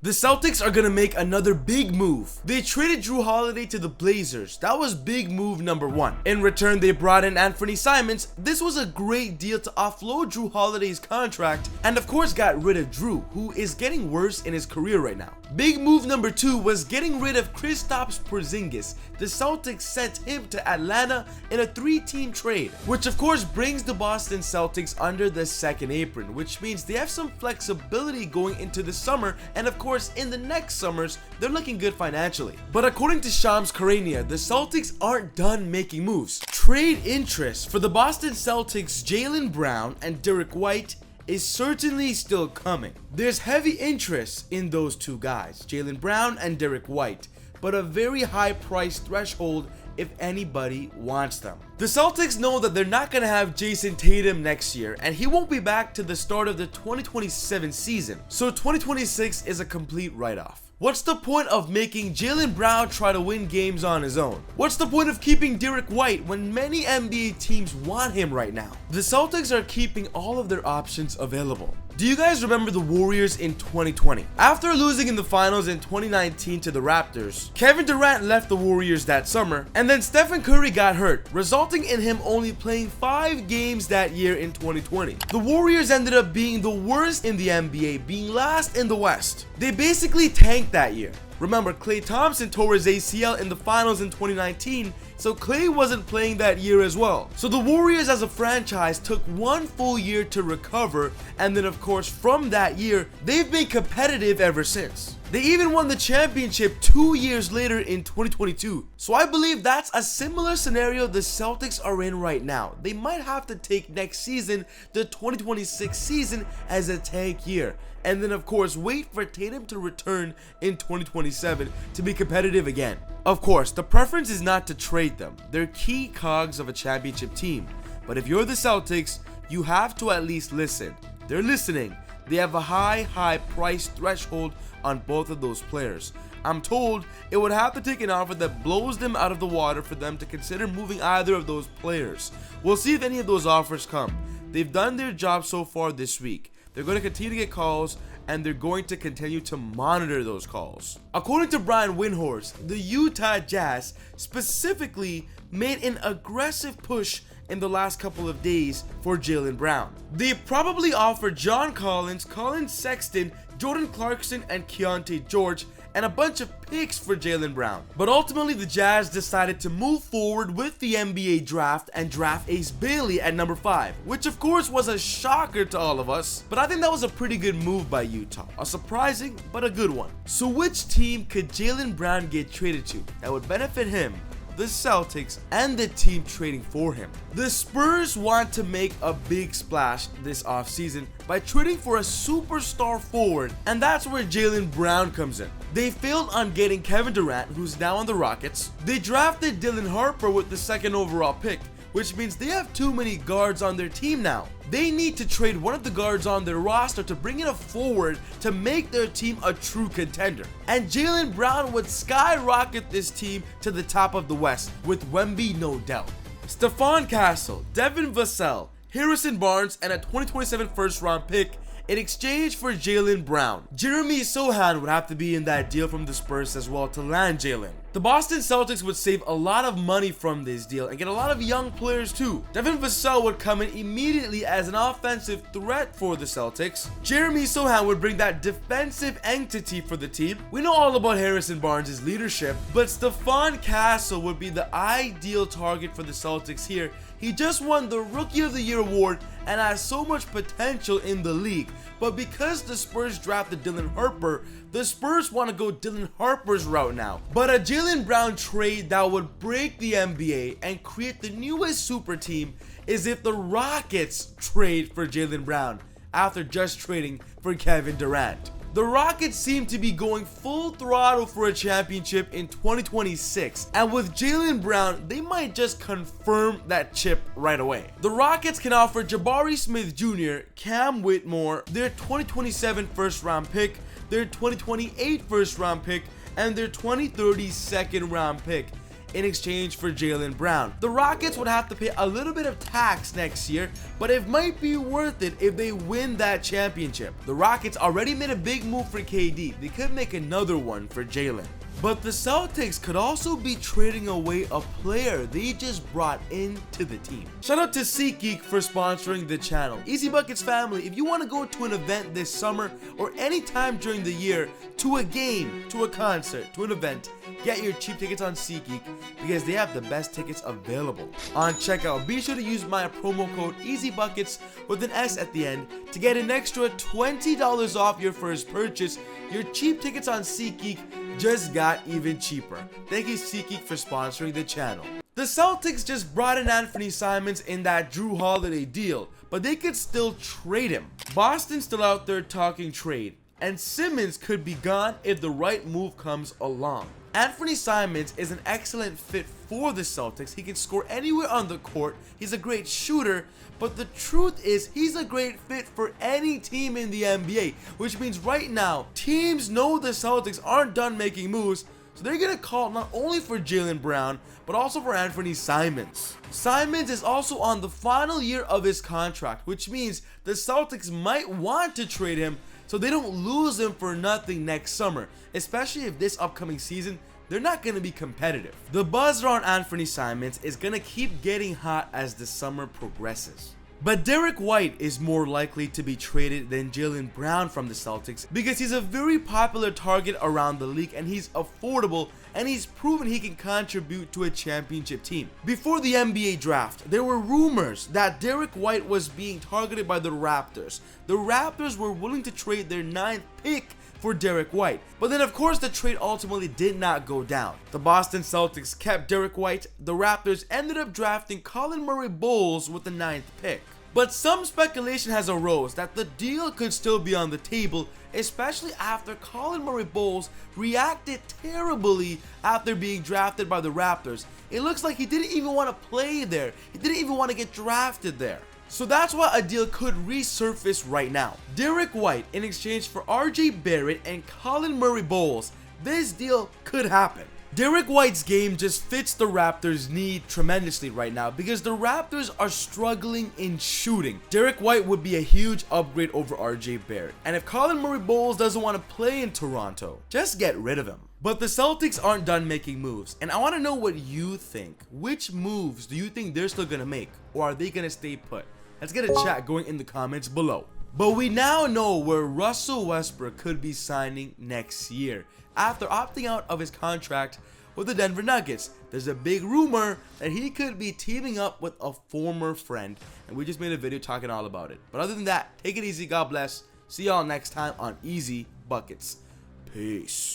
The Celtics are gonna make another big move. They traded Drew Holiday to the Blazers. That was big move number one. In return, they brought in Anthony Simons. This was a great deal to offload Drew Holiday's contract and of course got rid of Drew, who is getting worse in his career right now. Big move number two was getting rid of Kristaps Porzingis. The Celtics sent him to Atlanta in a 3-team trade, which of course brings the Boston Celtics under the second apron, which means they have some flexibility going into the summer, and of course in the next summers they're looking good financially. But according to Shams Charania, the Celtics aren't done making moves. Trade interest for the Boston Celtics, Jaylen Brown and Derek White, is certainly still coming. There's heavy interest in those two guys, Jaylen Brown and Derek White, but a very high price threshold if anybody wants them. The Celtics know that they're not going to have Jason Tatum next year, and he won't be back to the start of the 2027 season, so 2026 is a complete write-off. What's the point of making Jaylen Brown try to win games on his own? What's the point of keeping Derek White when many NBA teams want him right now? The Celtics are keeping all of their options available. Do you guys remember the Warriors in 2020? After losing in the finals in 2019 to the Raptors, Kevin Durant left the Warriors that summer, and then Stephen Curry got hurt, resulting in him only playing 5 games that year in 2020. The Warriors ended up being the worst in the NBA, being last in the West. They basically tanked that year. Remember, Klay Thompson tore his ACL in the finals in 2019, so Klay wasn't playing that year as well. So the Warriors as a franchise took 1 full year to recover, and then of course from that year, they've been competitive ever since. They even won the championship 2 years later in 2022. So I believe that's a similar scenario the Celtics are in right now. They might have to take next season, the 2026 season, as a tank year. And then of course wait for Tatum to return in 2027 to be competitive again. Of course, the preference is not to trade them. They're key cogs of a championship team. But if you're the Celtics, you have to at least listen. They're listening. They have a high price threshold on both of those players. I'm told it would have to take an offer that blows them out of the water for them to consider moving either of those players. We'll see if any of those offers come. They've done their job so far this week. They're going to continue to get calls, and they're going to continue to monitor those calls. According to Brian Windhorst, the Utah Jazz specifically made an aggressive push in the last couple of days for Jaylen Brown. They probably offered John Collins, Colin Sexton, Jordan Clarkson, and Keontae George, and a bunch of picks for Jaylen Brown. But ultimately, the Jazz decided to move forward with the NBA draft and draft Ace Bailey at number 5, which of course was a shocker to all of us, but I think that was a pretty good move by Utah. A surprising, but a good one. So which team could Jaylen Brown get traded to that would benefit him, the Celtics, and the team trading for him? The Spurs want to make a big splash this offseason by trading for a superstar forward, and that's where Jaylen Brown comes in. They failed on getting Kevin Durant, who's now on the Rockets. They drafted Dylan Harper with the 2nd overall pick, which means they have too many guards on their team now. They need to trade one of the guards on their roster to bring in a forward to make their team a true contender. And Jaylen Brown would skyrocket this team to the top of the West, with Wemby no doubt. Stephon Castle, Devin Vassell, Harrison Barnes, and a 2027 first round pick in exchange for Jaylen Brown. Jeremy Sohan would have to be in that deal from the Spurs as well to land Jaylen. The Boston Celtics would save a lot of money from this deal and get a lot of young players too. Devin Vassell would come in immediately as an offensive threat for the Celtics. Jeremy Sohan would bring that defensive entity for the team. We know all about Harrison Barnes' leadership, but Stephon Castle would be the ideal target for the Celtics here. He just won the Rookie of the Year award and has so much potential in the league. But because the Spurs drafted Dylan Harper, the Spurs want to go Dylan Harper's route now. But a Jaylen Brown trade that would break the NBA and create the newest super team is if the Rockets trade for Jaylen Brown after just trading for Kevin Durant. The Rockets seem to be going full throttle for a championship in 2026, and with Jaylen Brown, they might just confirm that chip right away. The Rockets can offer Jabari Smith Jr., Cam Whitmore, their 2027 first round pick, their 2028 first round pick, and their 2030 second round pick. in exchange for Jaylen Brown. The Rockets would have to pay a little bit of tax next year, but it might be worth it if they win that championship. The Rockets already made a big move for KD. They could make another one for Jaylen. But the Celtics could also be trading away a player they just brought into the team. Shout out to SeatGeek for sponsoring the channel. Easy Buckets family, if you want to go to an event this summer or any time during the year, to a game, to a concert, to an event, get your cheap tickets on SeatGeek because they have the best tickets available. On checkout, be sure to use my promo code EasyBuckets with an S at the end to get an extra $20 off your first purchase. Your cheap tickets on SeatGeek just got even cheaper. Thank you SeatGeek for sponsoring the channel. The Celtics just brought in Anthony Simons in that Jrue Holiday deal, but they could still trade him. Boston's still out there talking trade, and Simmons could be gone if the right move comes along. Anthony Simons is an excellent fit for the Celtics. He can score anywhere on the court. He's a great shooter, but the truth is he's a great fit for any team in the NBA, which means right now teams know the Celtics aren't done making moves, so they're gonna call not only for Jaylen Brown but also for Anthony Simons. Simons is also on the final year of his contract, which means the Celtics might want to trade him so they don't lose him for nothing next summer, especially if this upcoming season they're not going to be competitive. The buzz around Anthony Simons is going to keep getting hot as the summer progresses. But Derek White is more likely to be traded than Jaylen Brown from the Celtics because he's a very popular target around the league and he's affordable and he's proven he can contribute to a championship team. Before the NBA draft, there were rumors that Derek White was being targeted by the Raptors. The Raptors were willing to trade their 9th pick for Derek White, but then of course the trade ultimately did not go down. The Boston Celtics kept Derek White. The Raptors ended up drafting Colin Murray-Bowles with the 9th pick. But some speculation has arose that the deal could still be on the table, especially after Colin Murray-Bowles reacted terribly after being drafted by the Raptors. It looks like he didn't even want to play there. He didn't even want to get drafted there. So that's why a deal could resurface right now. Derek White in exchange for RJ Barrett and Colin Murray-Bowles. This deal could happen. Derek White's game just fits the Raptors' need tremendously right now because the Raptors are struggling in shooting. Derek White would be a huge upgrade over RJ Barrett. And if Colin Murray-Bowles doesn't want to play in Toronto, just get rid of him. But the Celtics aren't done making moves, and I want to know what you think. Which moves do you think they're still going to make, or are they going to stay put? Let's get a chat going in the comments below. But we now know where Russell Westbrook could be signing next year after opting out of his contract with the Denver Nuggets. There's a big rumor that he could be teaming up with a former friend, and we just made a video talking all about it. But other than that, take it easy, God bless. See y'all next time on Easy Buckets. Peace.